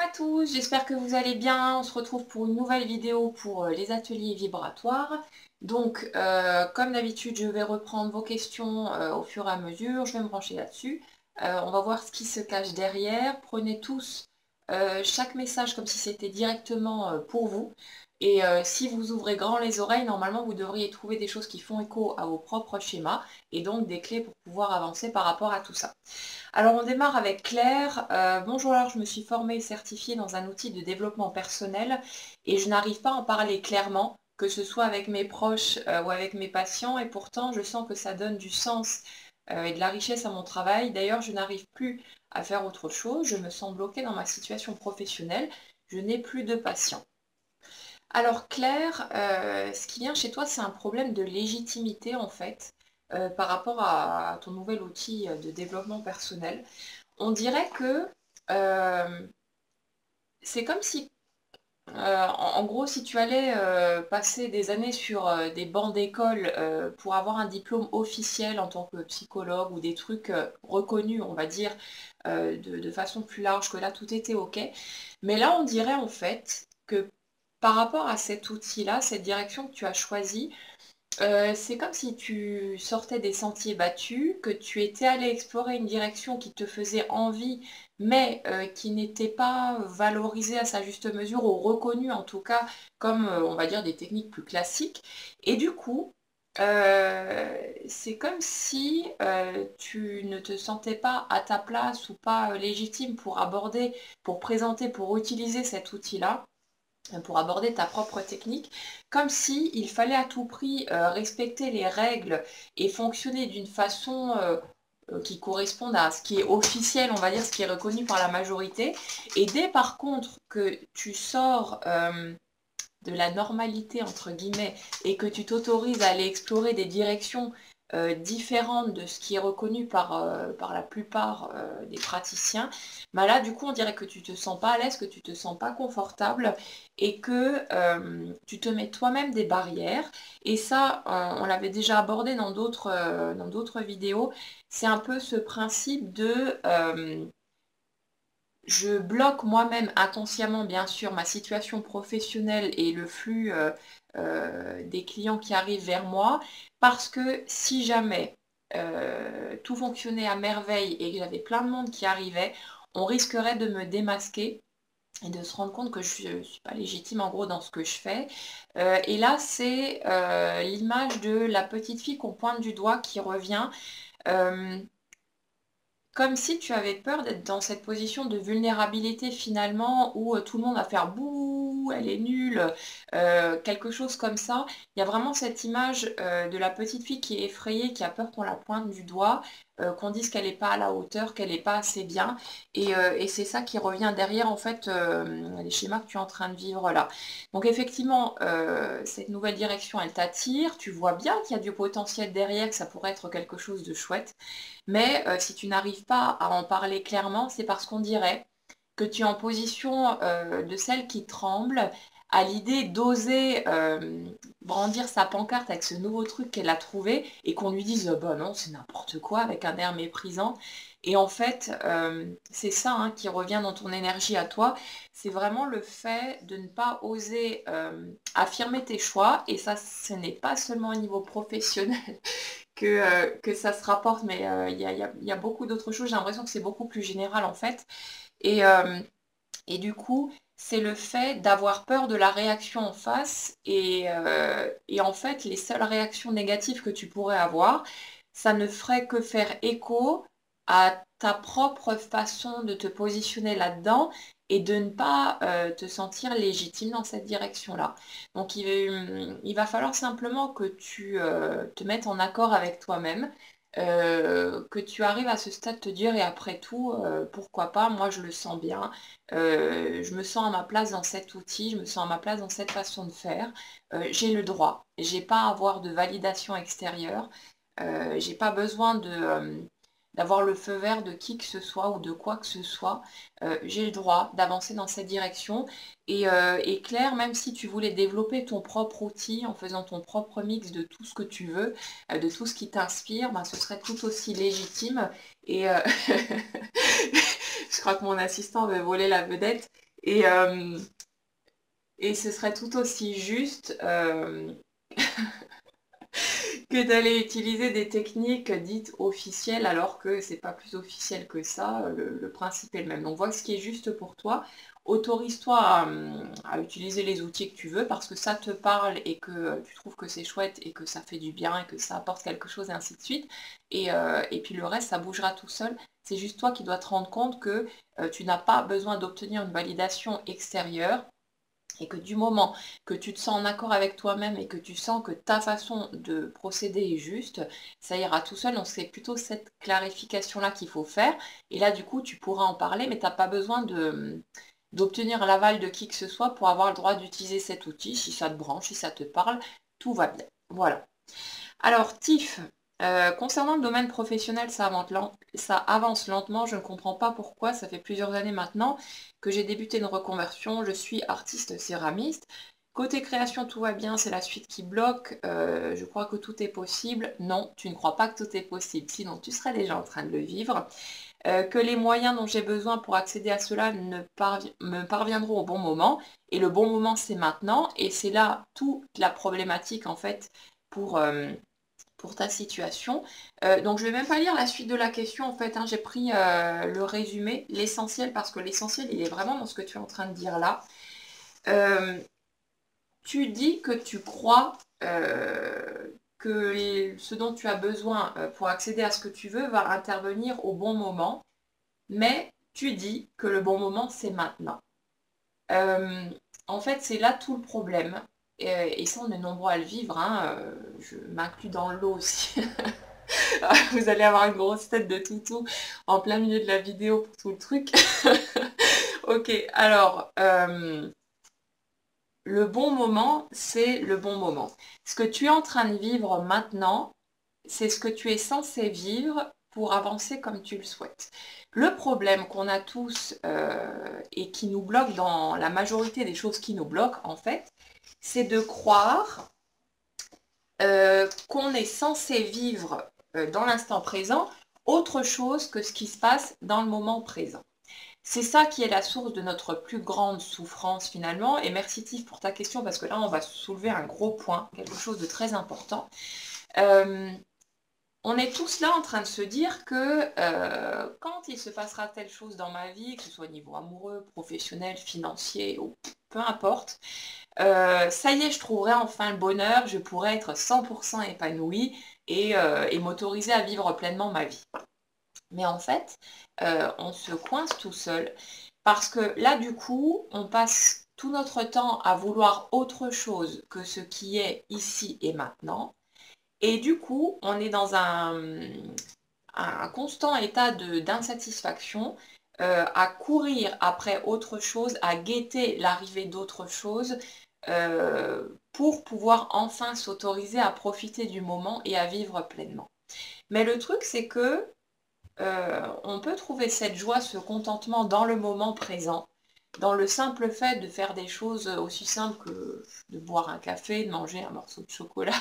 à tous, j'espère que vous allez bien. On se retrouve pour une nouvelle vidéo pour les ateliers vibratoires. Donc, comme d'habitude, je vais reprendre vos questions au fur et à mesure. Je vais me brancher là-dessus. On va voir ce qui se cache derrière. Prenez tous chaque message comme si c'était directement pour vous. Et si vous ouvrez grand les oreilles, normalement, vous devriez trouver des choses qui font écho à vos propres schémas et donc des clés pour pouvoir avancer par rapport à tout ça. Alors on démarre avec Claire. Bonjour, alors je me suis formée et certifiée dans un outil de développement personnel et je n'arrive pas à en parler clairement, que ce soit avec mes proches ou avec mes patients, et pourtant je sens que ça donne du sens et de la richesse à mon travail. D'ailleurs, je n'arrive plus à faire autre chose, je me sens bloquée dans ma situation professionnelle, je n'ai plus de patients. Alors Claire, ce qui vient chez toi, c'est un problème de légitimité en fait, par rapport à ton nouvel outil de développement personnel. On dirait que c'est comme si, en gros, si tu allais passer des années sur des bancs d'école pour avoir un diplôme officiel en tant que psychologue ou des trucs reconnus, on va dire, de façon plus large, que là tout était OK. Mais là, on dirait en fait que par rapport à cet outil-là, cette direction que tu as choisie, c'est comme si tu sortais des sentiers battus, que tu étais allé explorer une direction qui te faisait envie, mais qui n'était pas valorisée à sa juste mesure, ou reconnue en tout cas comme, on va dire, des techniques plus classiques. Et du coup, c'est comme si tu ne te sentais pas à ta place ou pas légitime pour aborder, pour présenter, pour utiliser cet outil-là, pour aborder ta propre technique, comme si il fallait à tout prix respecter les règles et fonctionner d'une façon qui corresponde à ce qui est officiel, on va dire, ce qui est reconnu par la majorité. Et dès par contre que tu sors de la normalité, entre guillemets, et que tu t'autorises à aller explorer des directions différentes de ce qui est reconnu par la plupart des praticiens, bah là, du coup, on dirait que tu te sens pas à l'aise, que tu te sens pas confortable et que tu te mets toi-même des barrières. Et ça, on l'avait déjà abordé dans d'autres vidéos. C'est un peu ce principe de je bloque moi-même inconsciemment, bien sûr, ma situation professionnelle et le flux des clients qui arrivent vers moi, parce que si jamais tout fonctionnait à merveille et que j'avais plein de monde qui arrivait, on risquerait de me démasquer et de se rendre compte que je ne suis pas légitime en gros dans ce que je fais. Et là, c'est l'image de la petite fille qu'on pointe du doigt qui revient. Euh, Comme si tu avais peur d'être dans cette position de vulnérabilité finalement où tout le monde va faire bouh, elle est nulle, quelque chose comme ça. Il y a vraiment cette image de la petite fille qui est effrayée, qui a peur qu'on la pointe du doigt, qu'on dise qu'elle n'est pas à la hauteur, qu'elle n'est pas assez bien. Et c'est ça qui revient derrière en fait les schémas que tu es en train de vivre là. Donc effectivement, cette nouvelle direction, elle t'attire. Tu vois bien qu'il y a du potentiel derrière, que ça pourrait être quelque chose de chouette. Mais si tu n'arrives pas à en parler clairement, c'est parce qu'on dirait que tu es en position de celle qui tremble à l'idée d'oser brandir sa pancarte avec ce nouveau truc qu'elle a trouvé et qu'on lui dise bah non, c'est n'importe quoi avec un air méprisant. Et en fait, c'est ça hein, qui revient dans ton énergie à toi. C'est vraiment le fait de ne pas oser affirmer tes choix. Et ça, ce n'est pas seulement au niveau professionnel que ça se rapporte, mais il y a beaucoup d'autres choses. J'ai l'impression que c'est beaucoup plus général en fait. Et, euh, et du coup, c'est le fait d'avoir peur de la réaction en face. Et en fait, les seules réactions négatives que tu pourrais avoir, ça ne ferait que faire écho à ta propre façon de te positionner là-dedans et de ne pas te sentir légitime dans cette direction-là. Donc il va falloir simplement que tu te mettes en accord avec toi-même, que tu arrives à ce stade de te dire et après tout, pourquoi pas, moi je le sens bien, je me sens à ma place dans cet outil, je me sens à ma place dans cette façon de faire. J'ai le droit, j'ai pas à avoir de validation extérieure, j'ai pas besoin d'avoir le feu vert de qui que ce soit ou de quoi que ce soit. J'ai le droit d'avancer dans cette direction. Et Claire, même si tu voulais développer ton propre outil en faisant ton propre mix de tout ce que tu veux, de tout ce qui t'inspire, ben, ce serait tout aussi légitime. Et je crois que mon assistant veut voler la vedette. Et, euh, et ce serait tout aussi juste que d'aller utiliser des techniques dites officielles alors que c'est pas plus officiel que ça, le principe est le même. Donc vois ce qui est juste pour toi, autorise-toi à utiliser les outils que tu veux parce que ça te parle et que tu trouves que c'est chouette et que ça fait du bien et que ça apporte quelque chose et ainsi de suite. Et puis le reste, ça bougera tout seul. C'est juste toi qui dois te rendre compte que tu n'as pas besoin d'obtenir une validation extérieure et que du moment que tu te sens en accord avec toi-même et que tu sens que ta façon de procéder est juste, ça ira tout seul. Donc c'est plutôt cette clarification-là qu'il faut faire. Et là, du coup, tu pourras en parler, mais tu n'as pas besoin d'obtenir l'aval de qui que ce soit pour avoir le droit d'utiliser cet outil. Si ça te branche, si ça te parle, tout va bien. Voilà. Alors, Tiff, concernant le domaine professionnel, ça avance lentement. Je ne comprends pas pourquoi. Ça fait plusieurs années maintenant que j'ai débuté une reconversion. Je suis artiste céramiste. Côté création, tout va bien, c'est la suite qui bloque. Je crois que tout est possible. Non, tu ne crois pas que tout est possible. Sinon, tu serais déjà en train de le vivre. Que les moyens dont j'ai besoin pour accéder à cela me parviendront au bon moment. Et le bon moment, c'est maintenant. Et c'est là toute la problématique, en fait, pour ta situation. Donc je ne vais même pas lire la suite de la question en fait, hein. J'ai pris le résumé, l'essentiel, parce que l'essentiel il est vraiment dans ce que tu es en train de dire là. Tu dis que tu crois que ce dont tu as besoin pour accéder à ce que tu veux va intervenir au bon moment, mais tu dis que le bon moment c'est maintenant. En fait, c'est là tout le problème. Et ça, on est nombreux à le vivre, hein. Je m'inclus dans le lot aussi. Vous allez avoir une grosse tête de toutou en plein milieu de la vidéo pour tout le truc. Ok, alors, le bon moment, c'est le bon moment. Ce que tu es en train de vivre maintenant, c'est ce que tu es censé vivre pour avancer comme tu le souhaites. Le problème qu'on a tous et qui nous bloque dans la majorité des choses qui nous bloquent, en fait, c'est de croire qu'on est censé vivre dans l'instant présent autre chose que ce qui se passe dans le moment présent. C'est ça qui est la source de notre plus grande souffrance finalement. Et merci Tiff pour ta question parce que là on va soulever un gros point, quelque chose de très important. On est tous là en train de se dire que quand il se passera telle chose dans ma vie, que ce soit au niveau amoureux, professionnel, financier ou peu importe, ça y est, je trouverai enfin le bonheur, je pourrai être 100% épanouie et m'autoriser à vivre pleinement ma vie. Mais en fait, on se coince tout seul parce que là, du coup, on passe tout notre temps à vouloir autre chose que ce qui est ici et maintenant. Et du coup, on est dans un constant état d'insatisfaction, à courir après autre chose, à guetter l'arrivée d'autre chose, pour pouvoir enfin s'autoriser à profiter du moment et à vivre pleinement. Mais le truc, c'est que on peut trouver cette joie, ce contentement dans le moment présent, dans le simple fait de faire des choses aussi simples que de boire un café, de manger un morceau de chocolat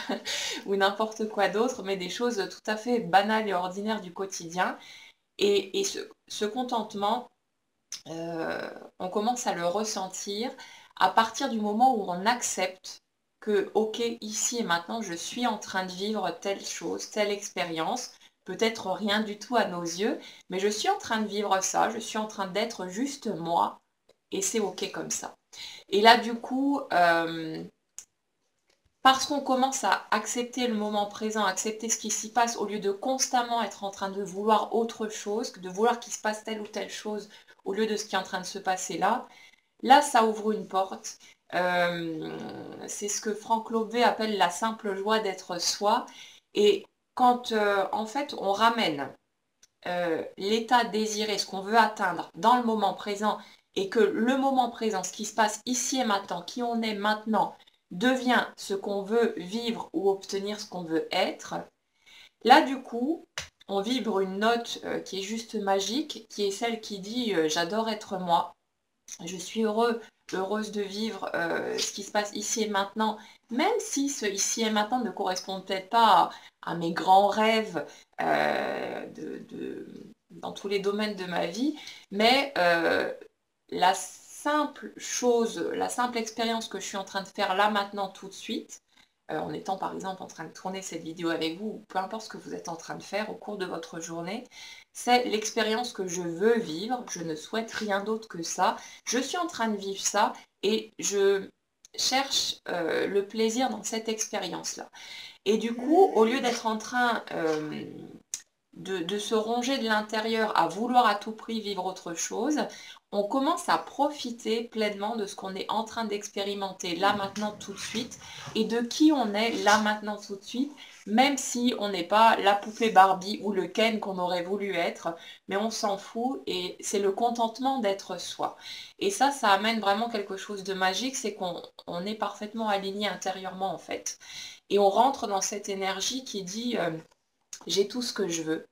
ou n'importe quoi d'autre, mais des choses tout à fait banales et ordinaires du quotidien. Et ce contentement, on commence à le ressentir à partir du moment où on accepte que, ok, ici et maintenant, je suis en train de vivre telle chose, telle expérience, peut-être rien du tout à nos yeux, mais je suis en train de vivre ça, je suis en train d'être juste moi, et c'est ok comme ça. Et là, du coup, parce qu'on commence à accepter le moment présent, accepter ce qui s'y passe, au lieu de constamment être en train de vouloir autre chose, de vouloir qu'il se passe telle ou telle chose, au lieu de ce qui est en train de se passer là, là, ça ouvre une porte. C'est ce que Franck Lobé appelle la simple joie d'être soi. Et quand, en fait, on ramène l'état désiré, ce qu'on veut atteindre dans le moment présent, et que le moment présent, ce qui se passe ici et maintenant, qui on est maintenant, devient ce qu'on veut vivre ou obtenir ce qu'on veut être, là, du coup, on vibre une note qui est juste magique, qui est celle qui dit j'adore être moi, je suis heureuse de vivre ce qui se passe ici et maintenant, même si ce ici et maintenant ne correspond peut-être pas à mes grands rêves dans tous les domaines de ma vie, mais là, simple chose, la simple expérience que je suis en train de faire là maintenant tout de suite, en étant par exemple en train de tourner cette vidéo avec vous, ou peu importe ce que vous êtes en train de faire au cours de votre journée, c'est l'expérience que je veux vivre, je ne souhaite rien d'autre que ça, je suis en train de vivre ça et je cherche le plaisir dans cette expérience-là. Et du coup, au lieu d'être en train de se ronger de l'intérieur à vouloir à tout prix vivre autre chose, on commence à profiter pleinement de ce qu'on est en train d'expérimenter là maintenant tout de suite et de qui on est là maintenant tout de suite, même si on n'est pas la poupée Barbie ou le Ken qu'on aurait voulu être, mais on s'en fout et c'est le contentement d'être soi. Et ça amène vraiment quelque chose de magique, c'est qu'on est parfaitement aligné intérieurement en fait. Et on rentre dans cette énergie qui dit j'ai tout ce que je veux.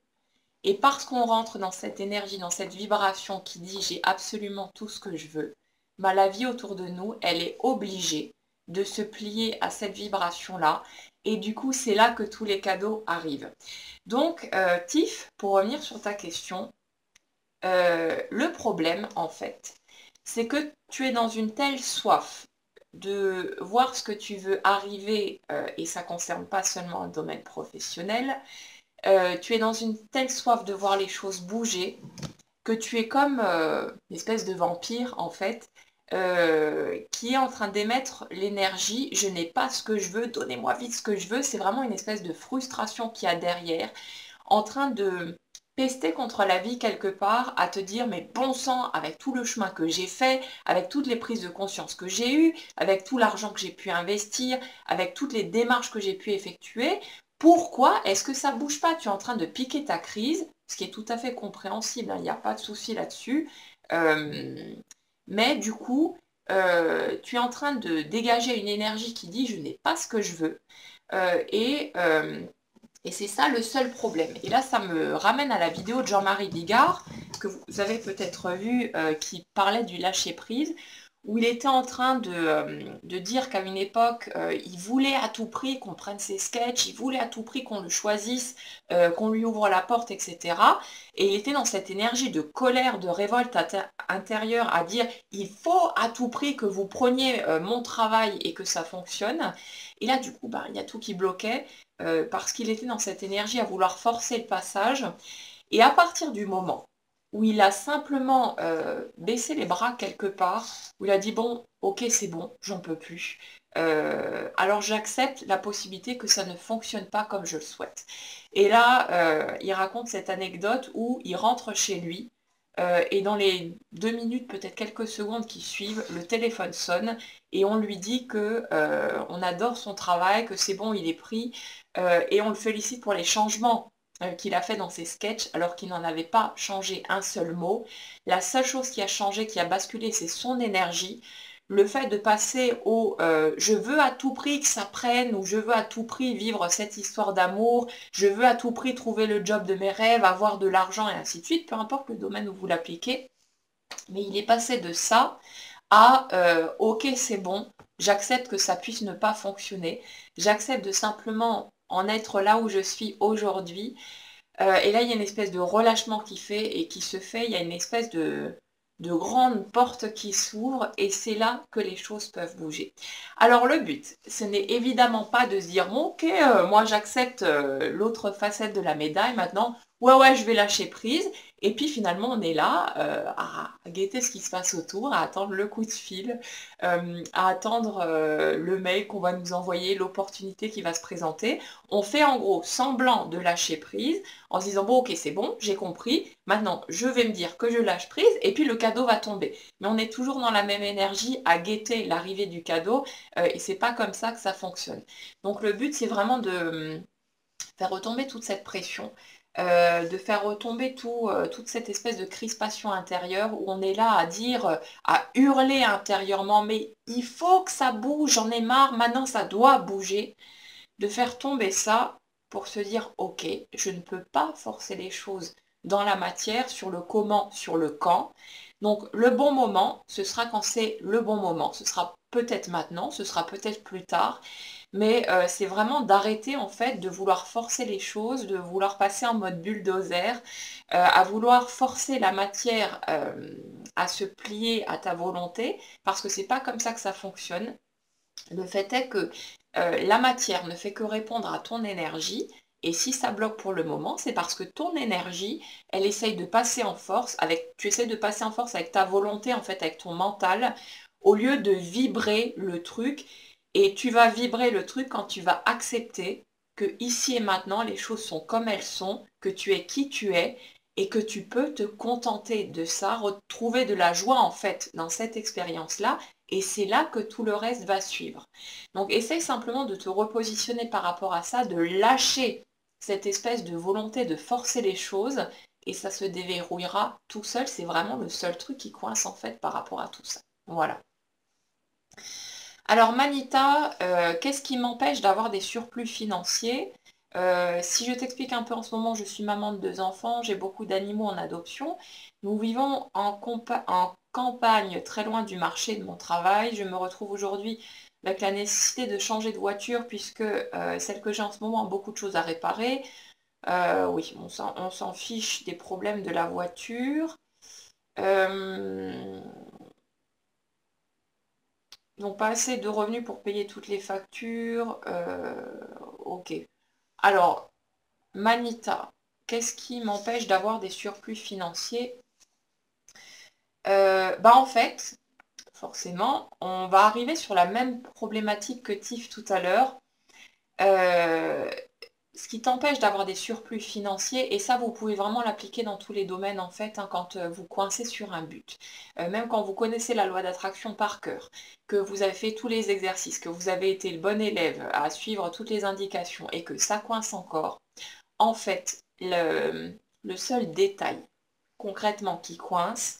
Et parce qu'on rentre dans cette énergie, dans cette vibration qui dit j'ai absolument tout ce que je veux, bah, la vie autour de nous, elle est obligée de se plier à cette vibration-là. Et du coup, c'est là que tous les cadeaux arrivent. Donc, Tiff, pour revenir sur ta question, le problème, en fait, c'est que tu es dans une telle soif de voir ce que tu veux arriver, et ça ne concerne pas seulement un domaine professionnel, tu es dans une telle soif de voir les choses bouger que tu es comme une espèce de vampire en fait, qui est en train d'émettre l'énergie, je n'ai pas ce que je veux, donnez-moi vite ce que je veux, c'est vraiment une espèce de frustration qu'il y a derrière, en train de pester contre la vie quelque part, à te dire mais bon sang, avec tout le chemin que j'ai fait, avec toutes les prises de conscience que j'ai eues, avec tout l'argent que j'ai pu investir, avec toutes les démarches que j'ai pu effectuer, pourquoi est-ce que ça ne bouge pas? Tu es en train de piquer ta crise, ce qui est tout à fait compréhensible, hein, il n'y a pas de souci là-dessus. Mais du coup, tu es en train de dégager une énergie qui dit je n'ai pas ce que je veux. Et c'est ça le seul problème. Et là, ça me ramène à la vidéo de Jean-Marie Bigard, que vous avez peut-être vu, qui parlait du lâcher-prise, où il était en train de dire qu'à une époque, il voulait à tout prix qu'on prenne ses sketchs, il voulait à tout prix qu'on le choisisse, qu'on lui ouvre la porte, etc. Et il était dans cette énergie de colère, de révolte intérieure à dire il faut à tout prix que vous preniez mon travail et que ça fonctionne. Et là, du coup, bah, il y a tout qui bloquait parce qu'il était dans cette énergie à vouloir forcer le passage. Et à partir du moment où il a simplement baissé les bras quelque part, où il a dit bon, ok, c'est bon, j'en peux plus. Alors j'accepte la possibilité que ça ne fonctionne pas comme je le souhaite. Et là, il raconte cette anecdote où il rentre chez lui et dans les 2 minutes, peut-être quelques secondes qui suivent, le téléphone sonne et on lui dit que on adore son travail, que c'est bon, il est pris et on le félicite pour les changements qu'il a fait dans ses sketchs alors qu'il n'en avait pas changé un seul mot. La seule chose qui a changé, qui a basculé, c'est son énergie. Le fait de passer au je veux à tout prix que ça prenne ou je veux à tout prix vivre cette histoire d'amour, je veux à tout prix trouver le job de mes rêves, avoir de l'argent et ainsi de suite, peu importe le domaine où vous l'appliquez. Mais il est passé de ça à ok, c'est bon, j'accepte que ça puisse ne pas fonctionner, j'accepte de simplement en être là où je suis aujourd'hui. Et là, il y a une espèce de relâchement qui se fait, il y a une espèce de grande porte qui s'ouvre et c'est là que les choses peuvent bouger. Alors le but, ce n'est évidemment pas de se dire bon, ok, moi j'accepte l'autre facette de la médaille maintenant, ouais, je vais lâcher prise. Et puis finalement, on est là à guetter ce qui se passe autour, à attendre le coup de fil, à attendre le mail qu'on va nous envoyer, l'opportunité qui va se présenter. On fait en gros semblant de lâcher prise en se disant bon, ok, c'est bon, j'ai compris, maintenant je vais me dire que je lâche prise et puis le cadeau va tomber. Mais on est toujours dans la même énergie à guetter l'arrivée du cadeau et c'est pas comme ça que ça fonctionne. Donc le but, c'est vraiment de faire retomber toute cette pression, de faire retomber toute cette espèce de crispation intérieure où on est là à dire, à hurler intérieurement, mais il faut que ça bouge, j'en ai marre, maintenant ça doit bouger, de faire tomber ça pour se dire, ok, je ne peux pas forcer les choses dans la matière, sur le comment, sur le quand. Donc le bon moment, ce sera quand c'est le bon moment. Ce sera peut-être maintenant, ce sera peut-être plus tard. mais c'est vraiment d'arrêter en fait de vouloir forcer les choses, de vouloir passer en mode bulldozer, à vouloir forcer la matière à se plier à ta volonté, parce que c'est pas comme ça que ça fonctionne. Le fait est que la matière ne fait que répondre à ton énergie, et si ça bloque pour le moment, c'est parce que ton énergie, elle essaye de passer en force tu essayes de passer en force avec ta volonté, en fait, avec ton mental, au lieu de vibrer le truc. Et tu vas vibrer le truc quand tu vas accepter que ici et maintenant, les choses sont comme elles sont, que tu es qui tu es, et que tu peux te contenter de ça, retrouver de la joie, en fait, dans cette expérience-là, et c'est là que tout le reste va suivre. Donc essaye simplement de te repositionner par rapport à ça, de lâcher cette espèce de volonté de forcer les choses et ça se déverrouillera tout seul. C'est vraiment le seul truc qui coince en fait par rapport à tout ça. Voilà. Alors Manita, qu'est-ce qui m'empêche d'avoir des surplus financiers? Si je t'explique un peu en ce moment, je suis maman de 2 enfants, j'ai beaucoup d'animaux en adoption. Nous vivons en campagne, très loin du marché de mon travail. Je me retrouve aujourd'hui avec la nécessité de changer de voiture puisque celle que j'ai en ce moment a beaucoup de choses à réparer. Oui, on s'en fiche des problèmes de la voiture. Euh, donc pas assez de revenus pour payer toutes les factures. Ok. Alors, Manita, qu'est-ce qui m'empêche d'avoir des surplus financiers? Bah en fait, forcément, on va arriver sur la même problématique que Tiff tout à l'heure. Euh, Ce qui t'empêche d'avoir des surplus financiers, et ça vous pouvez vraiment l'appliquer dans tous les domaines en fait, hein, quand vous coincez sur un but. Même quand vous connaissez la loi d'attraction par cœur, que vous avez fait tous les exercices, que vous avez été le bon élève à suivre toutes les indications et que ça coince encore, en fait, le seul détail concrètement qui coince,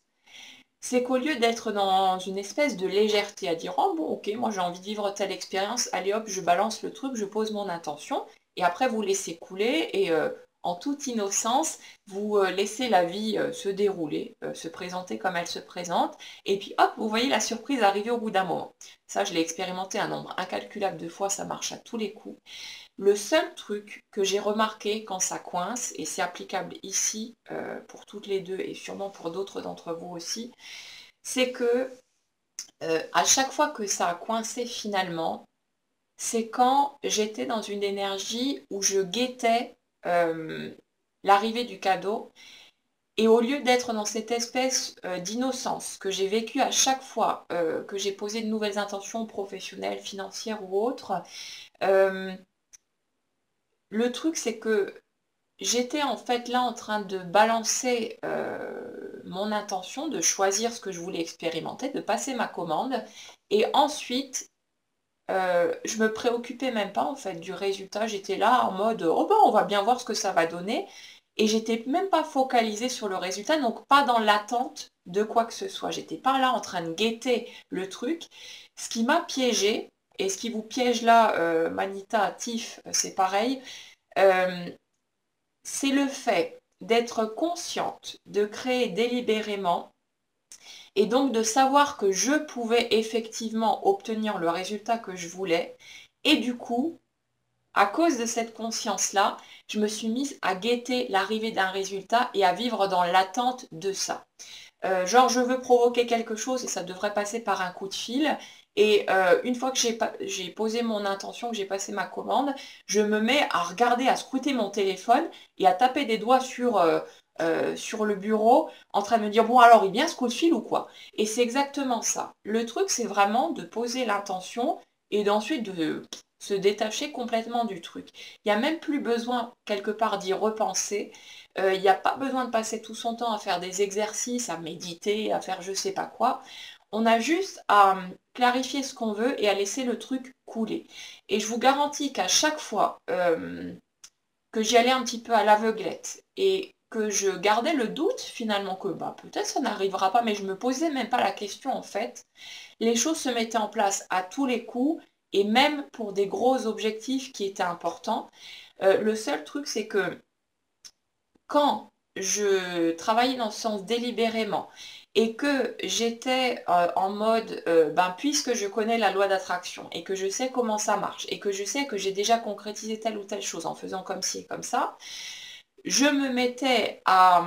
c'est qu'au lieu d'être dans une espèce de légèreté à dire oh bon ok moi j'ai envie de vivre telle expérience, allez hop je balance le truc, je pose mon intention et après vous laissez couler et en toute innocence vous laissez la vie se dérouler, se présenter comme elle se présente et puis hop vous voyez la surprise arriver au bout d'un moment. Ça je l'ai expérimenté un nombre incalculable de fois, ça marche à tous les coups. Le seul truc que j'ai remarqué quand ça coince, et c'est applicable ici pour toutes les deux et sûrement pour d'autres d'entre vous aussi, c'est que à chaque fois que ça a coincé finalement, c'est quand j'étais dans une énergie où je guettais euh, l'arrivée du cadeau. Et au lieu d'être dans cette espèce d'innocence que j'ai vécue à chaque fois que j'ai posé de nouvelles intentions professionnelles, financières ou autres, euh, le truc c'est que j'étais en fait là en train de balancer mon intention, de choisir ce que je voulais expérimenter, de passer ma commande. Et ensuite, je me préoccupais même pas en fait du résultat. J'étais là en mode oh ben on va bien voir ce que ça va donner. Et j'étais même pas focalisée sur le résultat, donc pas dans l'attente de quoi que ce soit. J'étais pas là en train de guetter le truc. Ce qui m'a piégée, et ce qui vous piège là, Manita, Tiff, c'est pareil. euh, c'est le fait d'être consciente, de créer délibérément et donc de savoir que je pouvais effectivement obtenir le résultat que je voulais. Et du coup, à cause de cette conscience-là, je me suis mise à guetter l'arrivée d'un résultat et à vivre dans l'attente de ça. Genre, je veux provoquer quelque chose et ça devrait passer par un coup de fil. Et une fois que j'ai posé mon intention, que j'ai passé ma commande, je me mets à regarder, à scruter mon téléphone et à taper des doigts sur le bureau en train de me dire, bon alors, il vient ce coup de fil ou quoi? Et c'est exactement ça. Le truc, c'est vraiment de poser l'intention et d'ensuite de se détacher complètement du truc. Il n'y a même plus besoin quelque part d'y repenser. Il n'y a pas besoin de passer tout son temps à faire des exercices, à méditer, à faire je sais pas quoi. On a juste à clarifier ce qu'on veut et à laisser le truc couler. Et je vous garantis qu'à chaque fois que j'y allais un petit peu à l'aveuglette et que je gardais le doute finalement que bah, peut-être ça n'arrivera pas, mais je me posais même pas la question en fait, les choses se mettaient en place à tous les coups et même pour des gros objectifs qui étaient importants. Le seul truc c'est que quand je travaillais dans ce sens délibérément et que j'étais en mode, puisque je connais la loi d'attraction et que je sais comment ça marche et que je sais que j'ai déjà concrétisé telle ou telle chose en faisant comme ci et comme ça, je me mettais à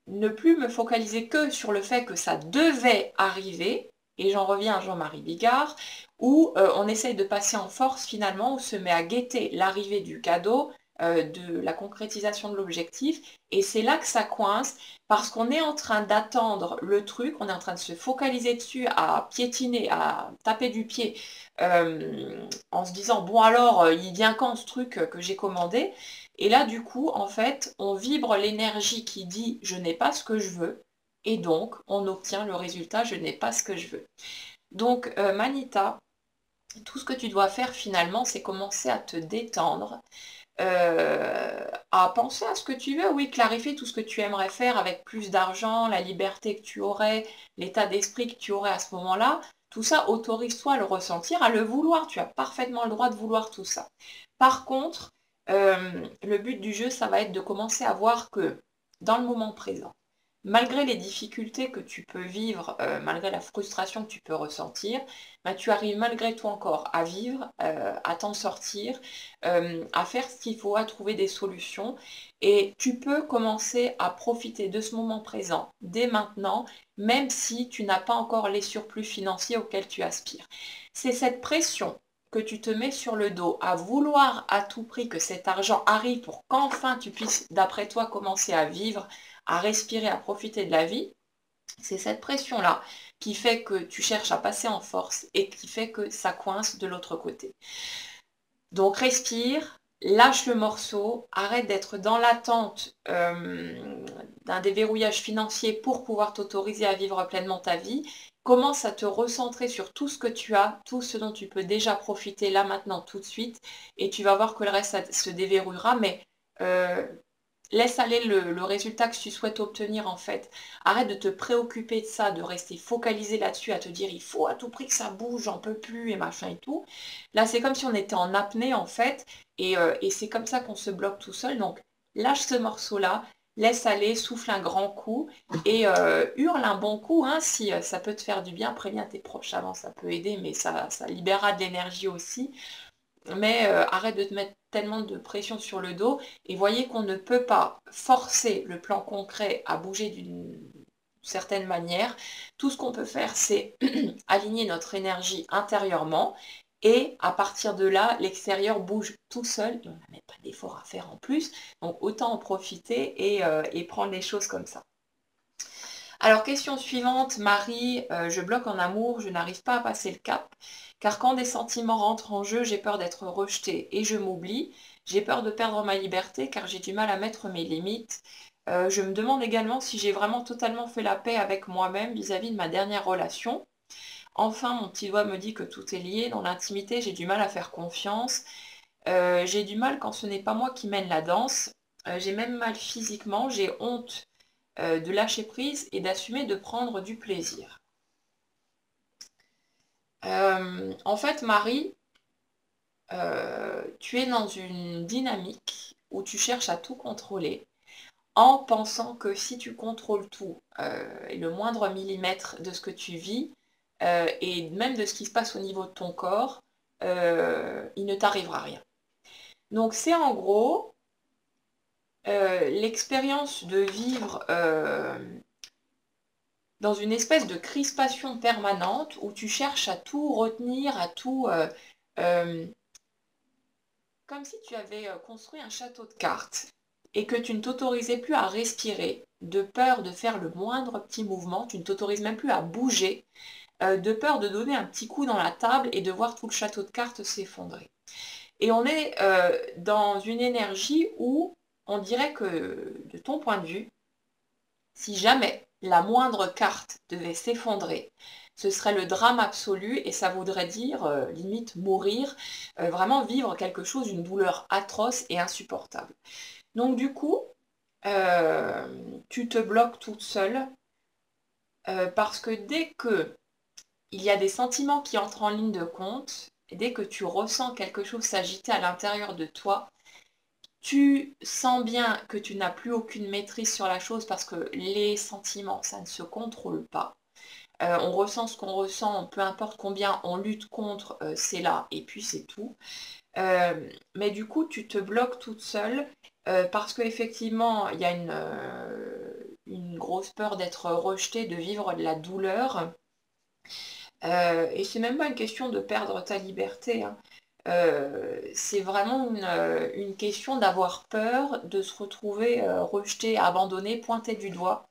ne plus me focaliser que sur le fait que ça devait arriver, et j'en reviens à Jean-Marie Bigard, où on essaye de passer en force finalement, où se met à guetter l'arrivée du cadeau, de la concrétisation de l'objectif, et c'est là que ça coince, parce qu'on est en train d'attendre le truc, on est en train de se focaliser dessus, à piétiner, à taper du pied, en se disant, bon alors, il vient quand ce truc que j'ai commandé? Et là, du coup, en fait, on vibre l'énergie qui dit je n'ai pas ce que je veux, et donc on obtient le résultat je n'ai pas ce que je veux. Donc, Manita, tout ce que tu dois faire finalement, c'est commencer à te détendre, à penser à ce que tu veux, oui, clarifier tout ce que tu aimerais faire avec plus d'argent, la liberté que tu aurais, l'état d'esprit que tu aurais à ce moment-là. Tout ça, autorise-toi à le ressentir, à le vouloir. Tu as parfaitement le droit de vouloir tout ça. Par contre, le but du jeu, ça va être de commencer à voir que dans le moment présent, malgré les difficultés que tu peux vivre, malgré la frustration que tu peux ressentir, tu arrives malgré tout encore à vivre, à t'en sortir, à faire ce qu'il faut, à trouver des solutions. Et tu peux commencer à profiter de ce moment présent dès maintenant, même si tu n'as pas encore les surplus financiers auxquels tu aspires. C'est cette pression que tu te mets sur le dos à vouloir à tout prix que cet argent arrive pour qu'enfin tu puisses, d'après toi, commencer à vivre, à respirer, à profiter de la vie. C'est cette pression-là qui fait que tu cherches à passer en force et qui fait que ça coince de l'autre côté. Donc respire, lâche le morceau, arrête d'être dans l'attente d'un déverrouillage financier pour pouvoir t'autoriser à vivre pleinement ta vie. Commence à te recentrer sur tout ce que tu as, tout ce dont tu peux déjà profiter là, maintenant, tout de suite, et tu vas voir que le reste ça se déverrouillera, mais laisse aller le résultat que tu souhaites obtenir en fait. Arrête de te préoccuper de ça, de rester focalisé là-dessus, à te dire il faut à tout prix que ça bouge, j'en peux plus et machin et tout. Là, c'est comme si on était en apnée en fait, et c'est comme ça qu'on se bloque tout seul. Donc, lâche ce morceau-là, laisse aller, souffle un grand coup et hurle un bon coup. Hein, si ça peut te faire du bien, préviens tes proches avant, ça peut aider, mais ça libérera de l'énergie aussi. Mais arrête de te mettre tellement de pression sur le dos et voyez qu'on ne peut pas forcer le plan concret à bouger d'une certaine manière. Tout ce qu'on peut faire, c'est aligner notre énergie intérieurement et à partir de là, l'extérieur bouge tout seul et on n'a même pas d'effort à faire en plus. Donc autant en profiter et prendre les choses comme ça. Alors, question suivante, Marie, je bloque en amour, je n'arrive pas à passer le cap, car quand des sentiments rentrent en jeu, j'ai peur d'être rejetée et je m'oublie. J'ai peur de perdre ma liberté, car j'ai du mal à mettre mes limites. Je me demande également si j'ai vraiment totalement fait la paix avec moi-même vis-à-vis de ma dernière relation. Enfin, mon petit doigt me dit que tout est lié. Dans l'intimité, j'ai du mal à faire confiance. J'ai du mal quand ce n'est pas moi qui mène la danse. J'ai même mal physiquement, j'ai honte de lâcher prise et d'assumer de prendre du plaisir. En fait, Marie, tu es dans une dynamique où tu cherches à tout contrôler en pensant que si tu contrôles tout et le moindre millimètre de ce que tu vis et même de ce qui se passe au niveau de ton corps, il ne t'arrivera rien. Donc c'est en gros l'expérience de vivre dans une espèce de crispation permanente où tu cherches à tout retenir, à tout... comme si tu avais construit un château de cartes et que tu ne t'autorisais plus à respirer, de peur de faire le moindre petit mouvement, tu ne t'autorises même plus à bouger, de peur de donner un petit coup dans la table et de voir tout le château de cartes s'effondrer. Et on est dans une énergie où on dirait que, de ton point de vue, si jamais la moindre carte devait s'effondrer, ce serait le drame absolu et ça voudrait dire limite mourir, vraiment vivre quelque chose, une douleur atroce et insupportable. Donc du coup, tu te bloques toute seule parce que dès que il y a des sentiments qui entrent en ligne de compte, et dès que tu ressens quelque chose s'agiter à l'intérieur de toi, tu sens bien que tu n'as plus aucune maîtrise sur la chose parce que les sentiments, ça ne se contrôle pas. On ressent ce qu'on ressent, peu importe combien on lutte contre, c'est là et puis c'est tout. Mais du coup, tu te bloques toute seule parce qu'effectivement, il y a une grosse peur d'être rejetée, de vivre de la douleur. Et c'est même pas une question de perdre ta liberté, hein. C'est vraiment une question d'avoir peur de se retrouver rejeté, abandonné, pointé du doigt.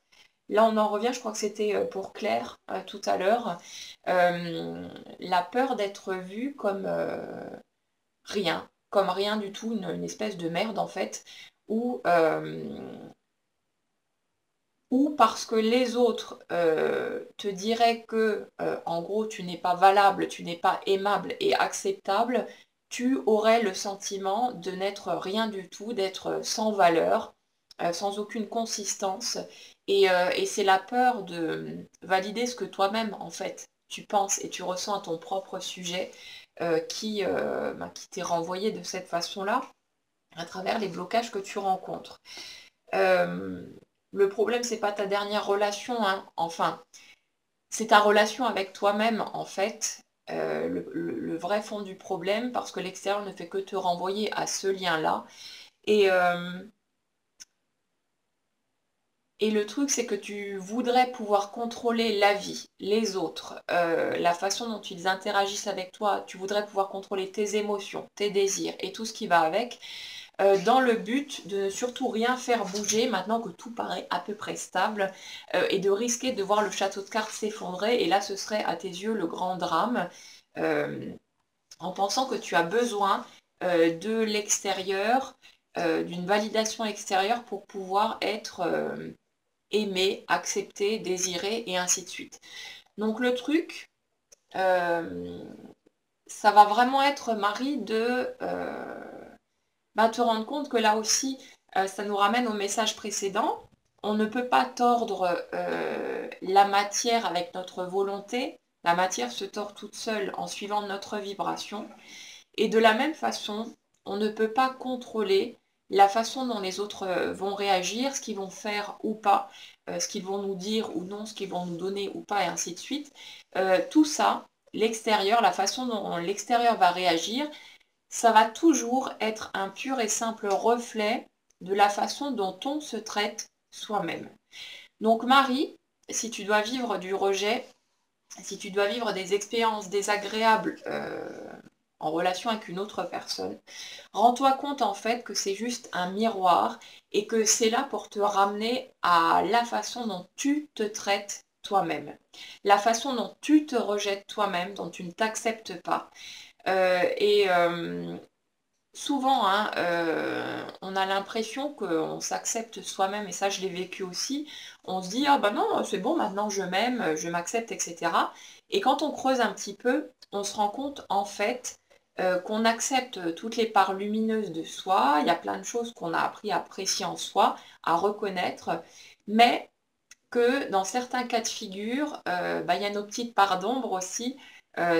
Là, on en revient, je crois que c'était pour Claire tout à l'heure. La peur d'être vue comme rien du tout, une espèce de merde en fait, ou, ou parce que les autres te diraient que, en gros, tu n'es pas valable, tu n'es pas aimable et acceptable, tu aurais le sentiment de n'être rien du tout, d'être sans valeur, sans aucune consistance. Et c'est la peur de valider ce que toi-même, en fait, tu penses et tu ressens à ton propre sujet qui t'est renvoyé de cette façon-là à travers les blocages que tu rencontres. Euh, le problème, c'est pas ta dernière relation, hein. Enfin, c'est ta relation avec toi-même, en fait, le vrai fond du problème, parce que l'extérieur ne fait que te renvoyer à ce lien-là. Et, euh, et le truc, c'est que tu voudrais pouvoir contrôler la vie, les autres, la façon dont ils interagissent avec toi. Tu voudrais pouvoir contrôler tes émotions, tes désirs et tout ce qui va avec, dans le but de ne surtout rien faire bouger maintenant que tout paraît à peu près stable, et de risquer de voir le château de cartes s'effondrer. Et là, ce serait à tes yeux le grand drame, euh, en pensant que tu as besoin de l'extérieur, d'une validation extérieure pour pouvoir être aimé, accepté, désiré et ainsi de suite. Donc le truc, euh, ça va vraiment être, Marie, de te rendre compte que là aussi, ça nous ramène au message précédent. On ne peut pas tordre la matière avec notre volonté. La matière se tord toute seule en suivant notre vibration. Et de la même façon, on ne peut pas contrôler la façon dont les autres vont réagir, ce qu'ils vont faire ou pas, ce qu'ils vont nous dire ou non, ce qu'ils vont nous donner ou pas, et ainsi de suite. Tout ça, l'extérieur, la façon dont l'extérieur va réagir, ça va toujours être un pur et simple reflet de la façon dont on se traite soi-même. Donc Marie, si tu dois vivre du rejet, si tu dois vivre des expériences désagréables en relation avec une autre personne, rends-toi compte en fait que c'est juste un miroir et que c'est là pour te ramener à la façon dont tu te traites toi-même, la façon dont tu te rejettes toi-même, dont tu ne t'acceptes pas. Et souvent, hein, on a l'impression qu'on s'accepte soi-même, et ça je l'ai vécu aussi. On se dit, ah bah non, c'est bon, maintenant je m'aime, je m'accepte, etc. Et quand on creuse un petit peu, on se rend compte en fait qu'on accepte toutes les parts lumineuses de soi. Il y a plein de choses qu'on a appris à apprécier en soi, à reconnaître, mais que dans certains cas de figure, il y a nos petites parts d'ombre aussi,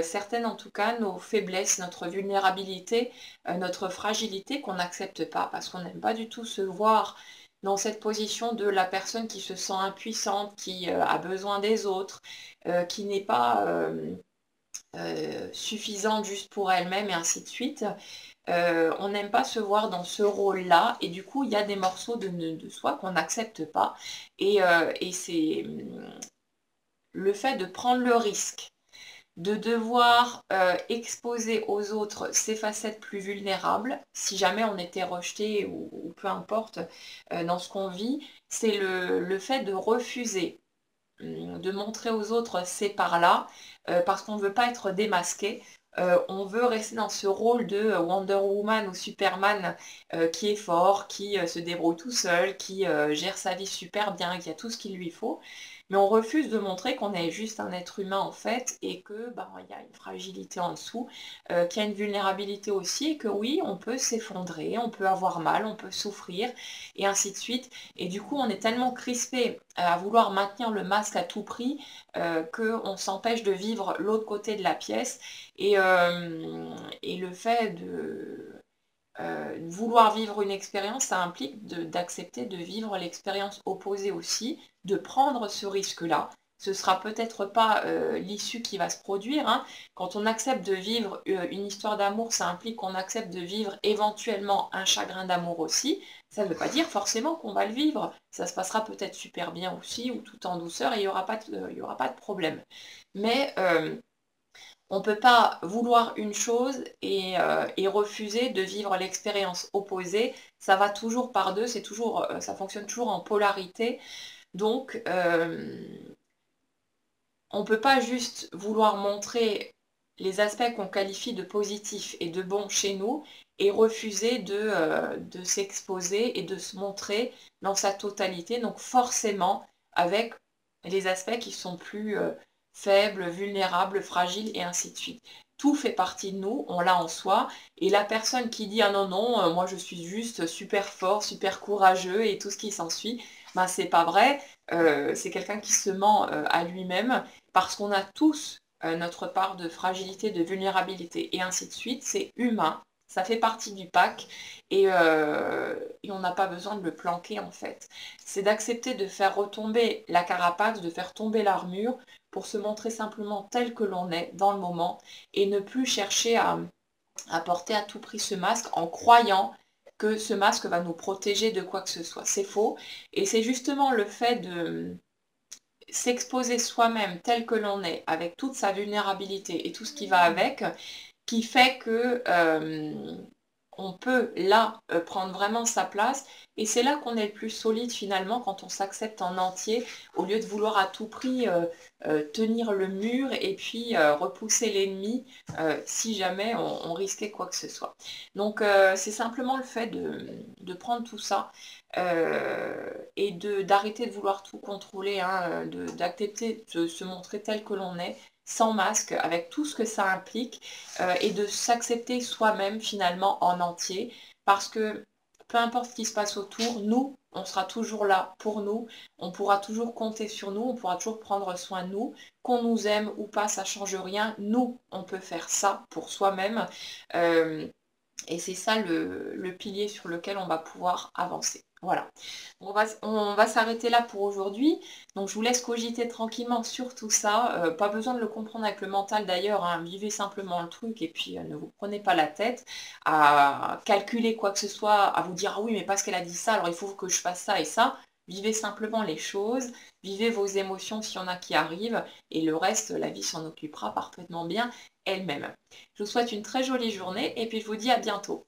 certaines en tout cas, nos faiblesses, notre vulnérabilité, notre fragilité qu'on n'accepte pas parce qu'on n'aime pas du tout se voir dans cette position de la personne qui se sent impuissante, qui a besoin des autres, qui n'est pas suffisante juste pour elle-même et ainsi de suite. On n'aime pas se voir dans ce rôle-là et du coup il y a des morceaux de soi qu'on n'accepte pas et c'est le fait de prendre le risque de devoir exposer aux autres ses facettes plus vulnérables, si jamais on était rejeté ou peu importe dans ce qu'on vit, c'est le fait de refuser de montrer aux autres ces parts-là, parce qu'on ne veut pas être démasqué. On veut rester dans ce rôle de Wonder Woman ou Superman qui est fort, qui se débrouille tout seul, qui gère sa vie super bien, qui a tout ce qu'il lui faut. Mais on refuse de montrer qu'on est juste un être humain en fait et que il y a une fragilité en dessous, qu'il y a une vulnérabilité aussi et que oui, on peut s'effondrer, on peut avoir mal, on peut souffrir et ainsi de suite. Et du coup, on est tellement crispé à vouloir maintenir le masque à tout prix qu'on s'empêche de vivre l'autre côté de la pièce. Et le fait vouloir vivre une expérience, ça implique d'accepter de vivre l'expérience opposée aussi, de prendre ce risque-là. Ce sera peut-être pas l'issue qui va se produire, hein. Quand on accepte de vivre une histoire d'amour, ça implique qu'on accepte de vivre éventuellement un chagrin d'amour aussi. Ça ne veut pas dire forcément qu'on va le vivre. Ça se passera peut-être super bien aussi, ou tout en douceur, et il n'y aura pas de problème. Mais on ne peut pas vouloir une chose et refuser de vivre l'expérience opposée. Ça va toujours par deux, ça fonctionne toujours en polarité. Donc, on ne peut pas juste vouloir montrer les aspects qu'on qualifie de positifs et de bons chez nous et refuser de s'exposer et de se montrer dans sa totalité. Donc forcément, avec les aspects qui sont plus faibles, vulnérables, fragiles et ainsi de suite. Tout fait partie de nous, on l'a en soi. Et la personne qui dit ah non, non, moi je suis juste super fort, super courageux et tout ce qui s'ensuit, ben c'est pas vrai. C'est quelqu'un qui se ment à lui-même parce qu'on a tous notre part de fragilité, de vulnérabilité et ainsi de suite. C'est humain, ça fait partie du pack et on n'a pas besoin de le planquer en fait. C'est d'accepter de faire retomber la carapace, de faire tomber l'armure pour se montrer simplement tel que l'on est dans le moment et ne plus chercher à porter à tout prix ce masque en croyant que ce masque va nous protéger de quoi que ce soit. C'est faux. Et c'est justement le fait de s'exposer soi-même tel que l'on est, avec toute sa vulnérabilité et tout ce qui va avec, qui fait que on peut là prendre vraiment sa place et c'est là qu'on est le plus solide finalement quand on s'accepte en entier au lieu de vouloir à tout prix tenir le mur et puis repousser l'ennemi si jamais on risquait quoi que ce soit. Donc c'est simplement le fait de prendre tout ça et d'arrêter de vouloir tout contrôler, hein, d'accepter de se montrer tel que l'on est sans masque, avec tout ce que ça implique, et de s'accepter soi-même finalement en entier, parce que peu importe ce qui se passe autour, nous, on sera toujours là pour nous, on pourra toujours compter sur nous, on pourra toujours prendre soin de nous, qu'on nous aime ou pas, ça change rien, nous, on peut faire ça pour soi-même, et c'est ça le pilier sur lequel on va pouvoir avancer. Voilà. On va s'arrêter là pour aujourd'hui. Donc je vous laisse cogiter tranquillement sur tout ça. Pas besoin de le comprendre avec le mental d'ailleurs, hein. Vivez simplement le truc et puis ne vous prenez pas la tête à calculer quoi que ce soit, à vous dire ah oui mais parce qu'elle a dit ça, alors il faut que je fasse ça et ça. Vivez simplement les choses, vivez vos émotions s'il y en a qui arrivent, et le reste, la vie s'en occupera parfaitement bien elle-même. Je vous souhaite une très jolie journée et puis je vous dis à bientôt.